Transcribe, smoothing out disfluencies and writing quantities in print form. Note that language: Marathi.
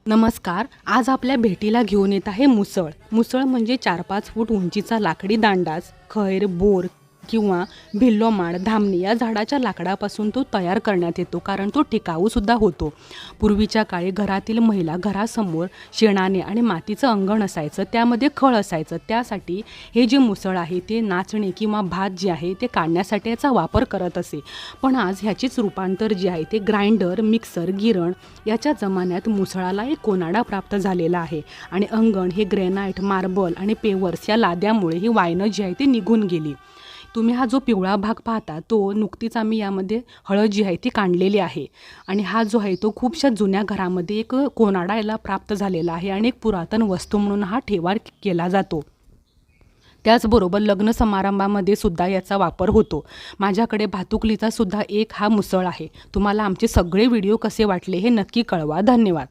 नमस्कार. आज आपल्या भेटीला घेऊन येत आहे मुसळ. मुसळ म्हणजे 4-5 फूट उंचीचा लाकडी दांडाच खैर, बोर किंवा भिल्लोमाड, धामणी या झाडाच्या लाकडापासून तो तयार करण्यात येतो, कारण तो टिकाऊसुद्धा होतो. पूर्वीच्या काळी घरातील महिला घरासमोर शेणाने आणि मातीचं अंगण असायचं, त्यामध्ये खळ असायचं. त्यासाठी हे जे मुसळ आहे ते नाचणे किंवा भात जे आहे ते काढण्यासाठी याचा वापर करत असे. पण आज ह्याचीच रूपांतर जे आहे ते ग्राइंडर, मिक्सर, गिरण याच्या जमान्यात मुसळाला एक कोनाडा प्राप्त झालेला आहे. आणि अंगण हे ग्रेनाइट, मार्बल आणि पेवर्स या लाद्यामुळे ही वायनं जी आहे ती निघून गेली. तुम्ही हा जो पिवळा भाग पाहता तो नुकतीच आम्ही यामध्ये हळद जी आहे ती काढलेली आहे. आणि हा जो आहे तो खूपशा जुन्या घरामध्ये एक कोनाडा याला प्राप्त झालेला आहे आणि एक पुरातन वस्तू म्हणून हा ठेवा केला जातो. त्याचबरोबर लग्न समारंभामध्ये सुद्धा याचा वापर होतो. माझ्याकडे भातुकलीचा सुद्धा एक हा मुसळ आहे. तुम्हाला आमचे सगळे व्हिडिओ कसे वाटले हे नक्की कळवा. धन्यवाद.